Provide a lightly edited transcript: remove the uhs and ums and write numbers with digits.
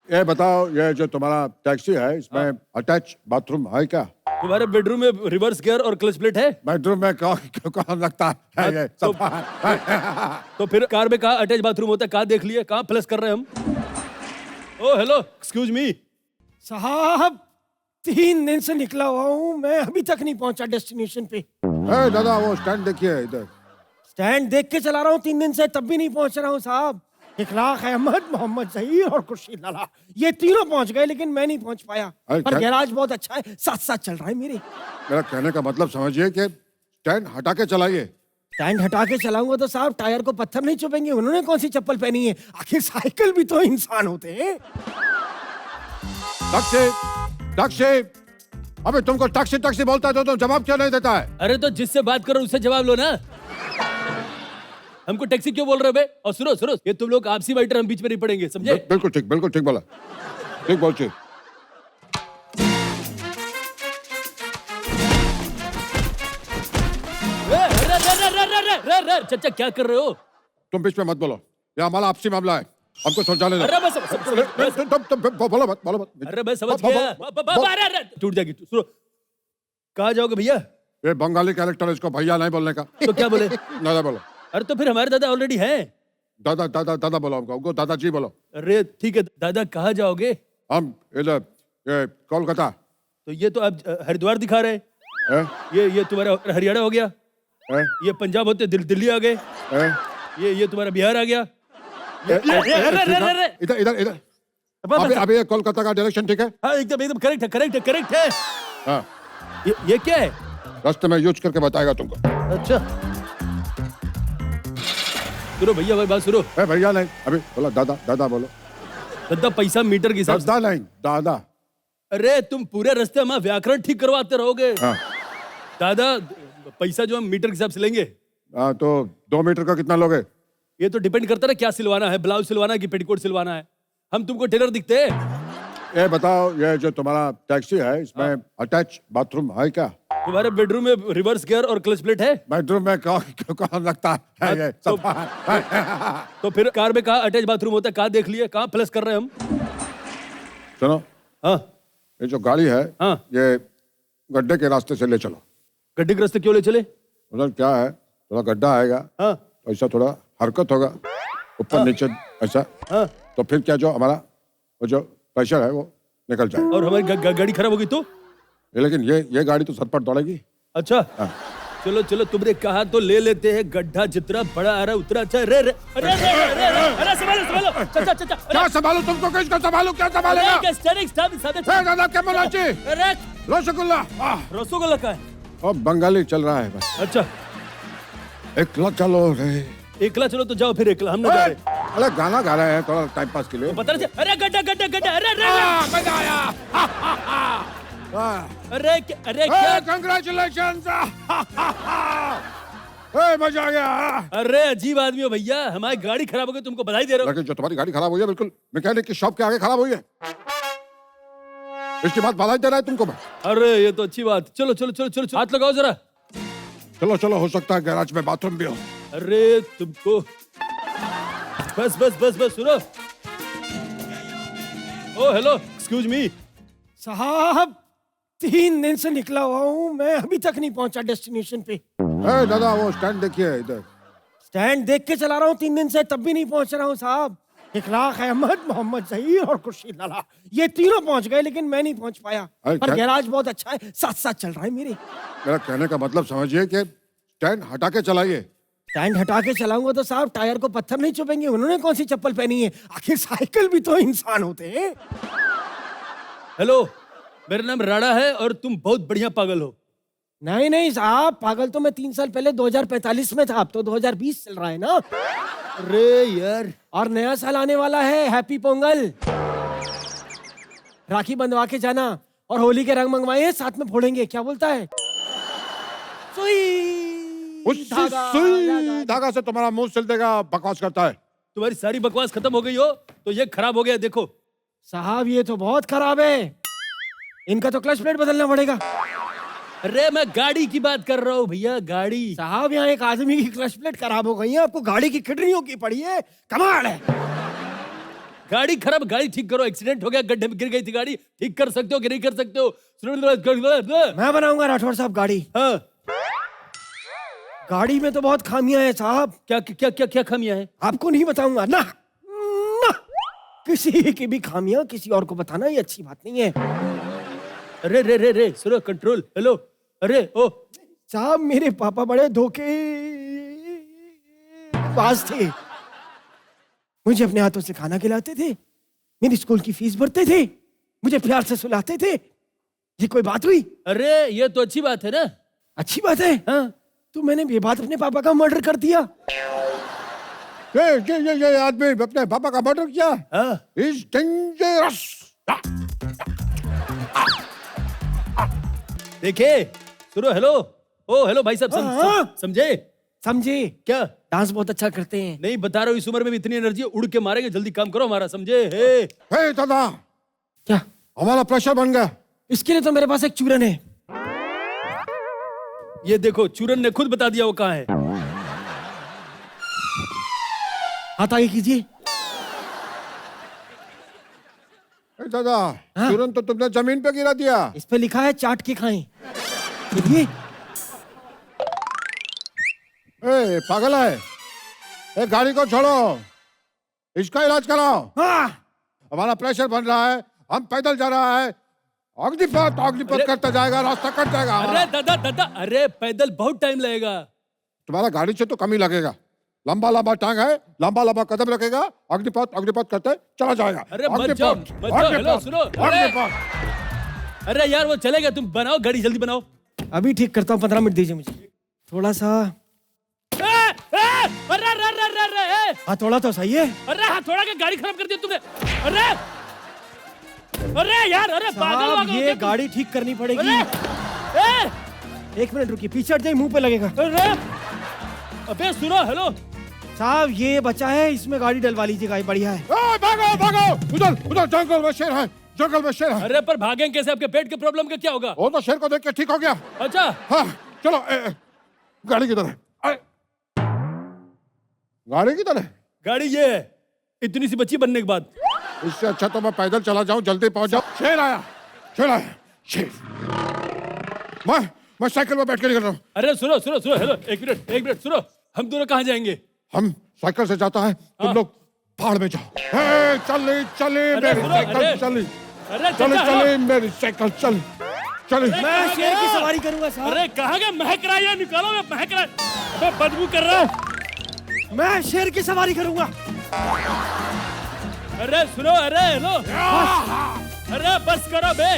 ये बताओ, ये जो तुम्हारा टैक्सी है इसमें अटैच बाथरूम है क्या? तुम्हारे बेडरूम में रिवर्स गियर और क्लच प्लेट है? बेडरूम में कहाँ लगता है ये तो, सब? तो फिर कार में कहाँ अटैच बाथरूम होता है? कहाँ देख लिए? कहाँ प्लस कर रहे हैं हम? ओ हेलो, एक्सक्यूज मी साहब, 3 दिन से निकला हुआ हूँ, मैं अभी तक नहीं पहुंचा डेस्टिनेशन पे। दादा वो स्टैंड देखिए इधर। स्टैंड देख के चला रहा हूँ 3 दिन से, तब भी नहीं पहुंच रहा हूँ साहब। इखलाक, अहमद, मोहम्मद जहीर और खुर्शीद लाला, ये तीनों पहुंच गए लेकिन मैं नहीं पहुंच पाया। अरे पर क्या? गैराज बहुत अच्छा है, साथ साथ चल रहा है मेरे। मेरा कहने का मतलब समझिए कि स्टैंड हटा के चलाइए। स्टैंड हटा के चलाऊंगा तो साहब टायर को पत्थर नहीं चुभेंगे। उन्होंने कौन सी चप्पल पहनी है? आखिर साइकिल भी तो इंसान होते हैं। टैक्सी टैक्सी, अबे तुमको टैक्सी टैक्सी बोलता है तो तुम जवाब क्यों नहीं देता है? अरे तो जिससे बात करो उससे जवाब लो ना। हमको टैक्सी क्यों बोल रहे हो बे? और सुनो सुनो, ये तुम लोग आपसी मैटर, हम बीच में नहीं पड़ेंगे, समझे? बिल्कुल ठीक बोला, ठीक बोल ठीक। चाचा क्या कर रहे हो? तुम बीच में मत बोलो, ये हमारा आपसी मामला है, हमको समझाने दो। अरे मैं बोलो मत। अरे मैं समझ गया, टूट जाएगी। सुनो, कहाँ जाओगे भैया? ये बंगाली कैरेक्टर, इसको भैया नहीं बोलने का। तो क्या बोले? दादा बोलो। अरे तो फिर हमारे दादा ऑलरेडी हैं। दादा बोलो, उनको दादाजी बोलो। अरे ठीक है दादा, कहाँ जाओगे? हम इधर ये कोलकाता। तो ये तो आप हरिद्वार दिखा रहे हैं। ये तुम्हारा हरियाणा हो गया, ये पंजाब होते दिल्ली आ गए, ये तुम्हारा बिहार आ गया। इधर अभी ये कोलकाता का डायरेक्शन ठीक है? हाँ एकदम करेक्ट है। हाँ, ये क्या है? रास्ते में यूज करके बताएगा तुमको। अच्छा सुनो भैया, भाई बात सुनो। भैया नहीं, अभी बोला दादा बोलो। दादा पैसा मीटर के हिसाब से। दादा नहीं, दादा। अरे तुम पूरे रास्ते में व्याकरण ठीक करवाते रहोगे। हाँ। दादा पैसा जो हम मीटर के हिसाब से लेंगे। हाँ, तो 2 मीटर का कितना लोगे? ये तो डिपेंड करता है क्या सिलवाना है, ब्लाउज सिलवाना है कि पेटीकोट सिलवाना है। हम तुमको टेलर दिखते हैं? ये बताओ, ये जो तुम्हारा टैक्सी है इसमें अटैच बाथरूम है क्या? तुम्हारे बेडरूम में रिवर्स गियर और क्लच प्लेट है? बेडरूम में कहाँ लगता है ये सब? तो फिर कार में कहाँ अटैच बाथरूम होता है? कहाँ देख लिए? कहाँ प्लस कर रहे हैं हम? सुनो, हाँ ये जो गाड़ी है, हाँ। ये गड्ढे के रास्ते से ले चलो। गड्ढे के रास्ते क्यों ले चले? उधर क्या है, थोड़ा गड्ढा आएगा, हाँ तो ऐसा थोड़ा हरकत होगा ऊपर नीचे ऐसा, हाँ। तो फिर क्या, जो हमारा वो जो प्रेशर है वो निकल जाए। और हमारी गाड़ी खराब होगी तो? लेकिन ये गाड़ी तो सर पर दौड़ेगी। अच्छा हाँ। चलो तुमने कहा तो ले लेते हैं। गड्ढा जितना बड़ा आ रहा है उतना अच्छा। अरे संभालो चाचा। क्या संभालू तुमको? किसको संभालू? क्या संभालेगा? दादा क्या बोला? रसगुल्ला। रसगुल्ला का है? अब बंगाली चल रहा है बस। अच्छा एकला चलो रे। एकला चलो तो जाओ, फिर एकला हम ना जा रहे। अरे गाना गा रहे हैं थोड़ा टाइम पास के लिए। पता नहीं। अरे गड्ढा अरे मजा आया। अरे क्या? कंग्रेचुलेशंस। मजा आ गया। अरे अजीब आदमी हो भैया, हमारी गाड़ी खराब हो गई, तुमको बधाई दे रहा हूँ। लेकिन जो तुम्हारी गाड़ी खराब हुई है बिल्कुल मैकेनिक की शॉप के आगे खराब हुई है, इसके बाद बधाई दे रहा है तुमको मैं। अरे ये तो अच्छी बात। चलो हाथ लगाओ जरा। चलो, हो सकता है गैराज में बाथरूम भी हो। अरे तुमको बस सुनो। ओ हेलो, एक्सक्यूज मी साहब, 3 दिन से निकला हुआ हूँ, मैं अभी तक नहीं पहुंचा डेस्टिनेशन पे। दादा वो स्टैंड देखिए इधर। स्टैंड देख के चला रहा हूँ 3 दिन से, तब भी नहीं पहुंच रहा हूँ साहब। इखलाक, अहमद, मोहम्मद जहीर और खुर्शीद लाला, ये तीनों पहुंच गए लेकिन मैं नहीं पहुंच पाया। पर गैराज बहुत अच्छा है, साथ साथ चल रहा है मेरे। मेरा कहने का मतलब समझिए कि स्टैंड हटा के चलाइए। स्टैंड हटा के चलाऊंगा तो साहब टायर को पत्थर नहीं चुभेंगे। उन्होंने कौन सी चप्पल पहनी है? आखिर साइकिल भी तो इंसान होते हैं। हेलो, मेरा नाम राणा है और तुम बहुत बढ़िया पागल हो। नहीं साहब, पागल तो मैं 3 साल पहले 2045 में था, अब तो 2020 चल रहा है ना। अरे यार, और नया साल आने वाला है, हैप्पी पोंगल। राखी बंधवा के जाना और होली के रंग मंगवाए, साथ में फोड़ेंगे, क्या बोलता है? सुई धागा से तुम्हारा मुंह सिल देगा, बकवास करता है। तुम्हारी सारी बकवास खत्म हो गई हो तो ये खराब हो गया। देखो साहब, ये तो बहुत खराब है, इनका तो क्लच प्लेट बदलना पड़ेगा। अरे मैं गाड़ी की बात कर रहा हूँ भैया, गाड़ी। साहब, यहाँ एक आदमी की क्लच प्लेट खराब हो गई है, आपको गाड़ी की किडनियों की पड़ी है, कमाल है। गाड़ी खराब, गाड़ी ठीक करो, एक्सीडेंट हो गया, गड्ढे में गिर गई थी गाड़ी, ठीक कर सकते हो कि नहीं कर सकते हो? मैं बनाऊंगा राठौर साहब गाड़ी। हाँ। गाड़ी में तो बहुत खामियां हैं साहब। क्या क्या क्या क्या खामियां हैं? आपको नहीं बताऊंगा ना, ना। किसी की भी खामियां किसी और को बताना ये अच्छी बात नहीं है। अरे रे रे रे सुनो, कंट्रोल। हेलो, अरे ओ साहब मेरे पापा बड़े धोखेबाज थे। मुझे अपने हाथों से खाना खिलाते थे, मेरी स्कूल की फीस भरते थे, मुझे प्यार से सुलाते थे। ये कोई बात हुई? अरे ये तो अच्छी बात है ना। अच्छी बात है। हाँ। तो मैंने बेबात अपने पापा का मर्डर कर दिया। ये आदमी अपने पापा का मर्डर किया। Is dangerous. देखे, सुनो, हेलो, ओ हेलो भाई साहब, समझे? समझे क्या? डांस बहुत अच्छा करते हैं। नहीं बता रहा हूँ, इस उम्र में भी इतनी एनर्जी है, उड़ के मारेंगे, जल्दी काम करो हमारा, समझे? हे दादा, क्या हमारा प्रेशर बन गया। इसके लिए तो मेरे पास एक चूरन है। ये देखो, चूरन ने खुद बता दिया वो कहाँ है। हाथ आगे कीजिए। दादा, चूरन तो तुमने जमीन पे गिरा दिया। इस पे लिखा है चाट के खाएं। ये पागल है, गाड़ी को छोड़ो, इसका इलाज कराओ। हमारा प्रेशर बन रहा है, हम पैदल जा रहा है, अग्निपथ करता जाएगा, रास्ता कट जाएगा। अरे दादा, अरे पैदल बहुत टाइम लगेगा। तुम्हारा गाड़ी से तो कम ही लगेगा, लंबा लंबा टांग है, लंबा लंबा कदम रखेगा, अग्निपथ करते चला जाएगा। अरे मत जाओ, हेलो सुनो, अरे यार वो चलेगा, तुम बनाओ गाड़ी, जल्दी बनाओ। अभी ठीक करता हूँ, 15 मिनट दीजिए मुझे थोड़ा सा। हथौड़ा तो सही है। अरे हथौड़ा के गाड़ी खराब कर दी तुमने। अरे यार, अरे पागल, ये गाड़ी ठीक करनी पड़ेगी। एक मिनट रुकिए, पीछे हट जाइए, मुंह पे लगेगा। अबे सुनो, हेलो साहब, ये बचा है, इसमें गाड़ी डलवा लीजिएगा, ये बढ़िया है। भागो, उधर जंगल में शेर है, जंगल में शेर है। अरे पर भागेंगे कैसे? आपके पेट के प्रॉब्लम का क्या होगा? वो तो शेर को देख के ठीक हो गया। अच्छा हाँ, चलो गाड़ी किधर है? गाड़ी किधर है? गाड़ी ये है, इतनी सी बच्ची बनने के बाद। इससे अच्छा तो मैं पैदल चला जाऊं, जल्दी पहुंच जाऊं। शेर आया। मैं साइकिल में बैठ के निकल रहा हूँ। अरे सुनो, हेलो, एक मिनट सुनो, हम दोनों कहाँ जाएंगे? हम साइकिल से जाता है, तुम लोग पहाड़ में जाओ। चली मेरी साइकिल चली। मैं शेर की सवारी करूंगा साहब। अरे कहाँ का महक रहा है? निकालो, मैं महक रहा है, बदबू कर रहा हूँ। मैं शेर की सवारी करूंगा। अरे सुनो, अरे हेलो, अरे बस करो बे।